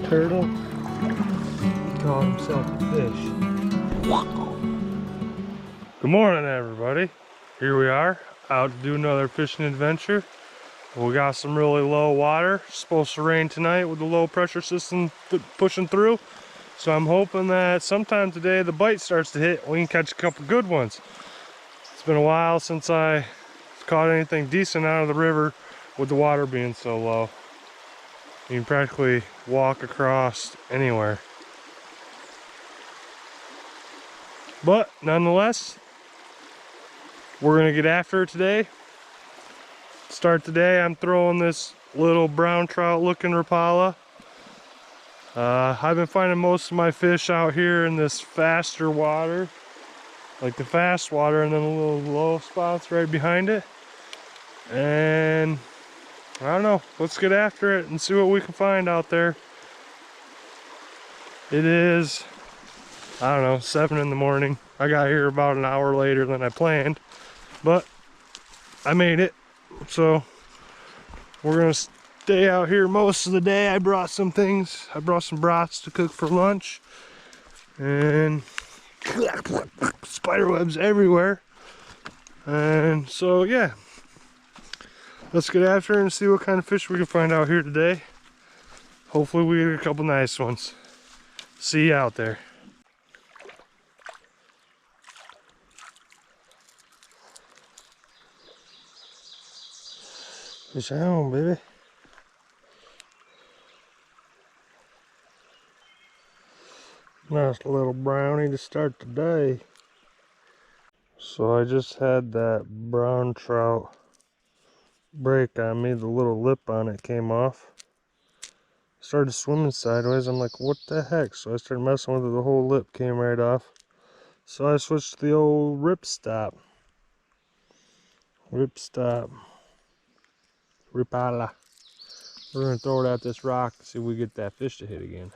turtle. He caught himself a fish. Good morning, everybody. Here we are, out to do another fishing adventure. We got some really low water. It's supposed to rain tonight with the low pressure system pushing through. So I'm hoping that sometime today the bite starts to hit. We can catch a couple good ones. It's been a while since I caught anything decent out of the river with the water being so low. You can practically walk across anywhere. But nonetheless, we're gonna get after it today. Start today, I'm throwing this little brown trout looking Rapala. I've been finding most of my fish out here in this faster water, like the fast water, and then the little low spots right behind it. And I don't know, let's get after it and see what we can find out there. It is, I don't know, 7 in the morning. I got here about an hour later than I planned, but I made it. So we're gonna stay out here most of the day. I brought some things. I brought some brats to cook for lunch, and spider webs everywhere. And so yeah, let's get after it and see what kind of fish we can find out here today. Hopefully we get a couple nice ones. See you out there. Fish on, baby. Nice little brownie to start the day. So I just had that brown trout break on me. The little lip on it came off. Started swimming sideways. I'm like, what the heck? So I started messing with it. The whole lip came right off. So I switched to the old rip stop. Rapala. We're gonna throw it at this rock and see if we get that fish to hit again.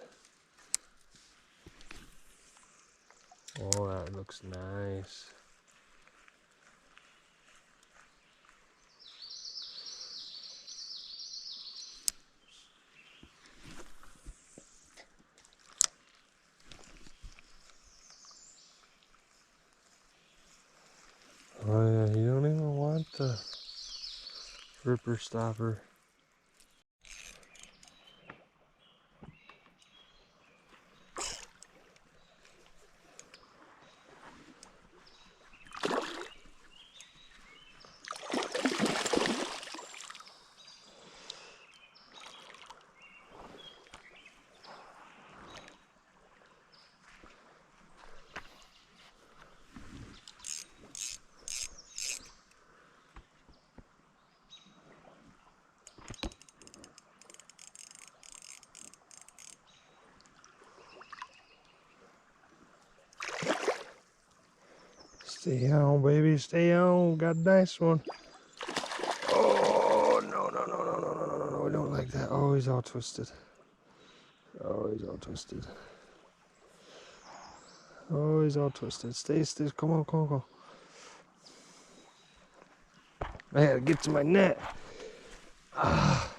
Oh, that looks nice. Oh yeah, you don't even want the ripper stopper. Stay on, baby, stay on. Got a nice one. Oh, no, we don't like that. Oh, he's all twisted. Oh, he's all twisted. Oh, he's all twisted. Stay still. Come on, come on, come on. I gotta get to my net. Ah.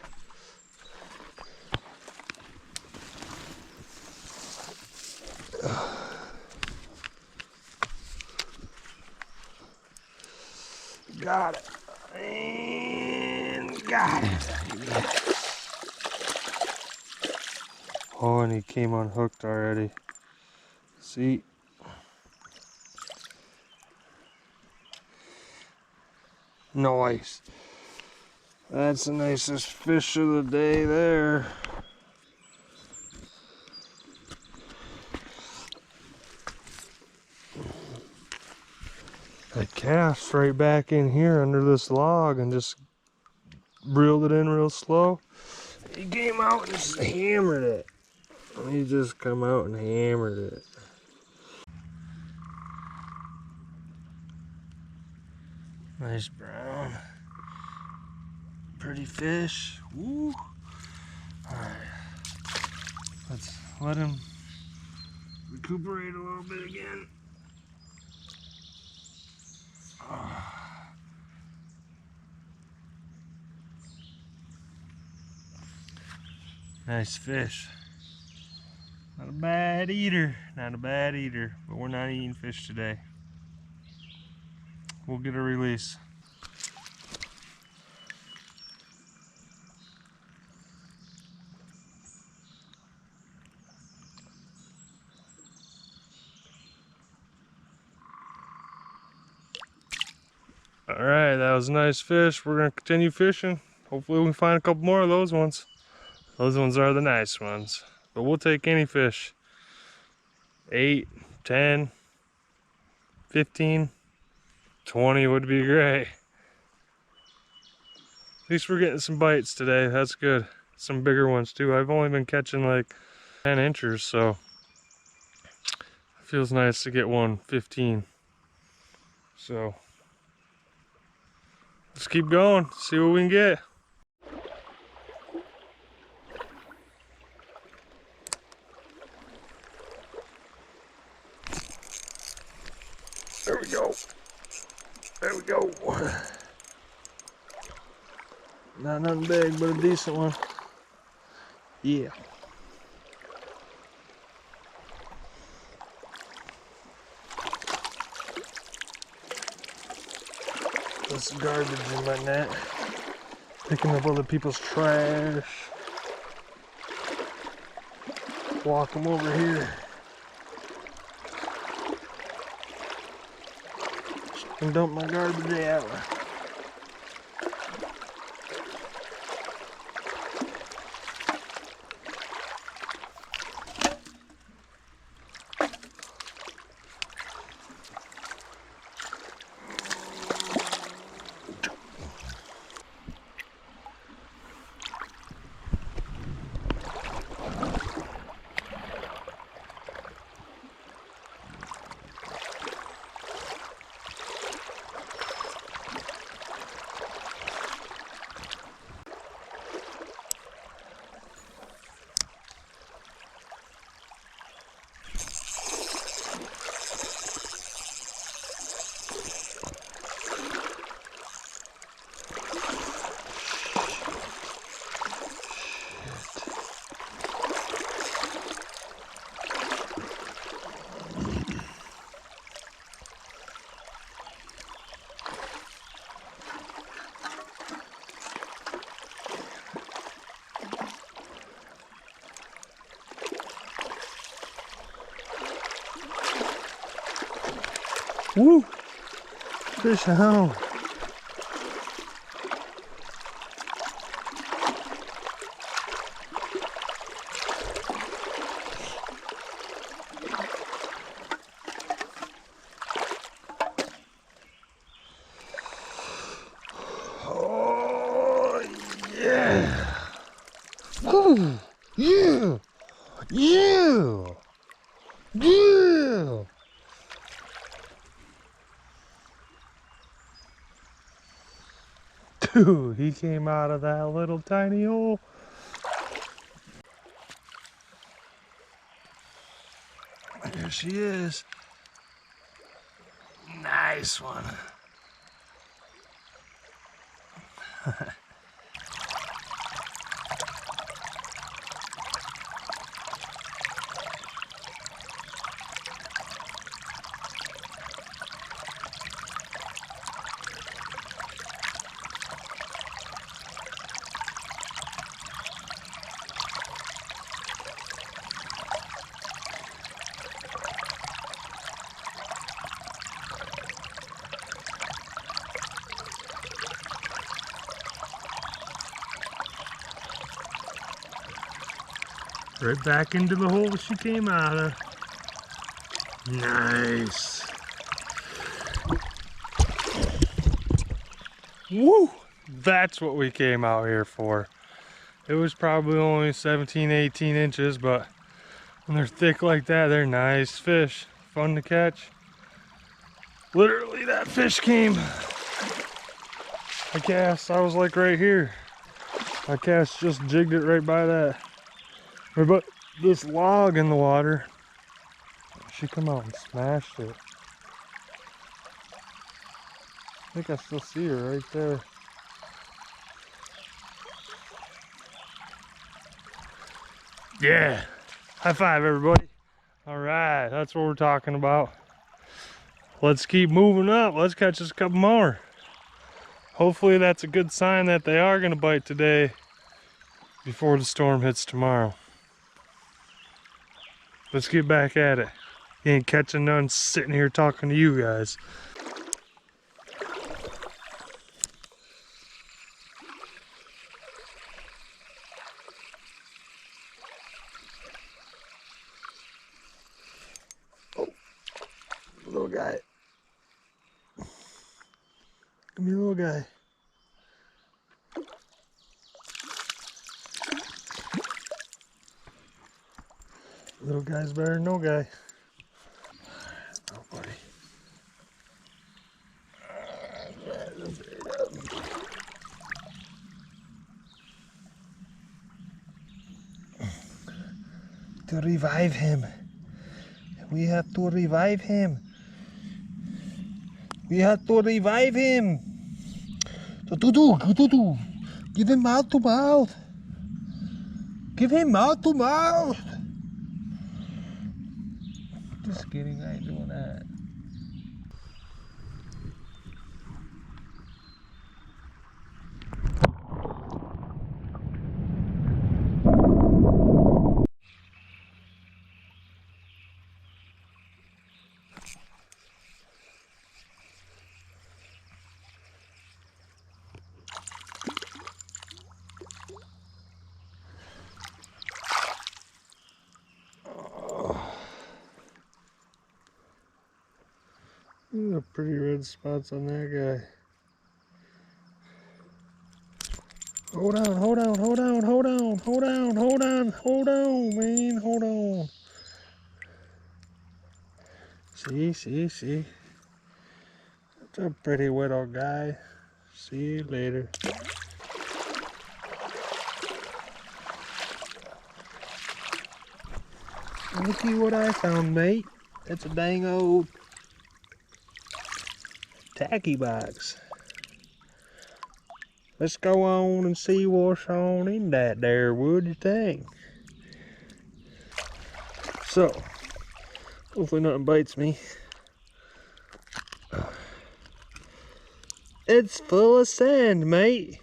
Got it. And got it. Oh, and he came unhooked already. See? Nice. That's the nicest fish of the day there. I cast right back in here under this log and just reeled it in real slow. He came out and just hammered it. He just come out and hammered it. Nice brown. Pretty fish. Woo. Alright. Let's let him recuperate a little bit again. Nice fish. Not a bad eater, not a bad eater, but we're not eating fish today. We'll get a release. All right, that was a nice fish. We're gonna continue fishing. Hopefully we can find a couple more of those ones. Those ones are the nice ones, but we'll take any fish. 8, 10, 15, 20 would be great. At least we're getting some bites today. That's good. Some bigger ones too. I've only been catching like 10 inches, so it feels nice to get one 15. So let's keep going, see what we can get. There we go. There we go. Not nothing big, but a decent one. Yeah. There's some garbage in my net. Picking up other people's trash. Walk them over here. And dump my garbage out. Woo! Fish on. Oh yeah! Ooh, yeah! Yeah! Yeah! Dude, he came out of that little tiny hole. There she is. Nice one. Right back into the hole she came out of. Nice. Woo! That's what we came out here for. It was probably only 17, 18 inches, but when they're thick like that, they're nice fish. Fun to catch. Literally, that fish came. I cast, I was like right here. My cast just jigged it right by that. But this log in the water, she come out and smashed it. I think I still see her right there. Yeah, High five, everybody. All right, that's what we're talking about. Let's keep moving up. Let's catch us a couple more. Hopefully that's a good sign that they are gonna bite today before the storm hits tomorrow. Let's get back at it. You ain't catching none sitting here talking to you guys. Oh, little guy. Come here, little guy. Little guy's better than no guy. Oh, buddy. To revive him. We have to revive him. We have to revive him. Do. Give him mouth to mouth. Give him mouth to mouth. Just kidding, I ain't doing that. Look at the pretty red spots on that guy. Hold on, man, hold on. See. That's a pretty little guy. See you later. Looky what I found, mate. That's a dang old tacky box. Let's go on and see what's on in that there, what do you think? So, hopefully nothing bites me. It's full of sand, mate.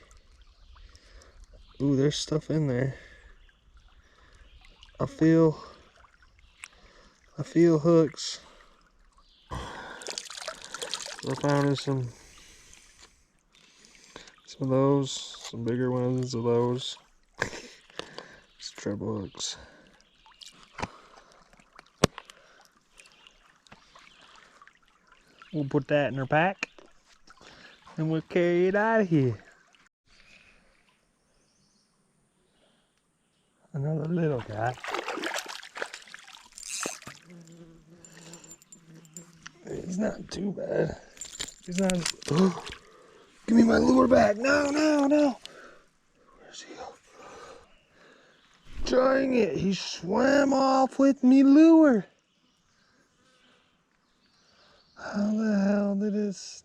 Ooh, there's stuff in there. I feel hooks. I found some of those, some bigger ones of those. It's treble hooks. We'll put that in our pack and we'll carry it out of here. Another little guy. He's not too bad. He's not. Oh, give me my lure back. No. Where's he go? Dang it, he swam off with me lure. How the hell did this?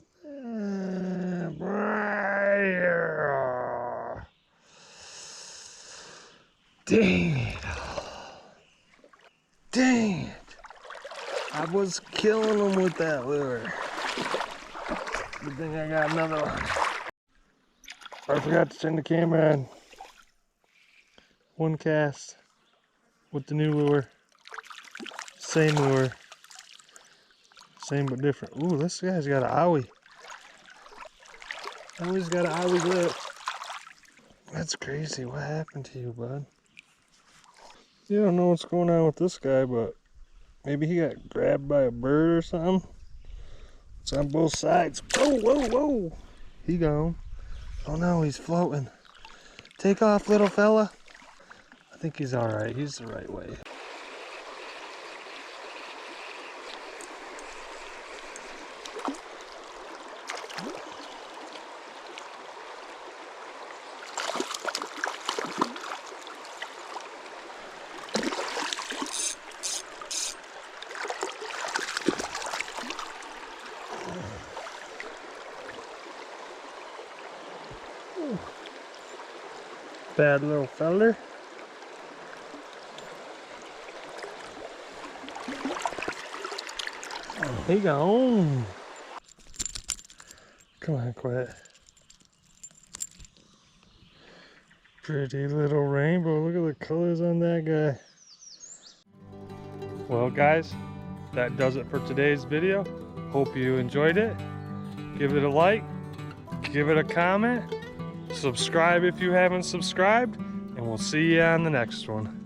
Dang it. Dang it. I was killing them with that lure. Good thing I got another one. I forgot to turn the camera on. One cast with the new lure. Same lure. Same but different. Ooh, this guy's got an owie. Owie's got an owie lip. That's crazy. What happened to you, bud? You don't know what's going on with this guy, but maybe he got grabbed by a bird or something. It's on both sides. Whoa. He gone. Oh no, he's floating. Take off, little fella. I think he's alright. He's the right way. Bad little feller. He gone. Come on, quit. Pretty little rainbow. Look at the colors on that guy. Well, guys, that does it for today's video. Hope you enjoyed it. Give it a like, give it a comment, subscribe if you haven't subscribed, and we'll see you on the next one.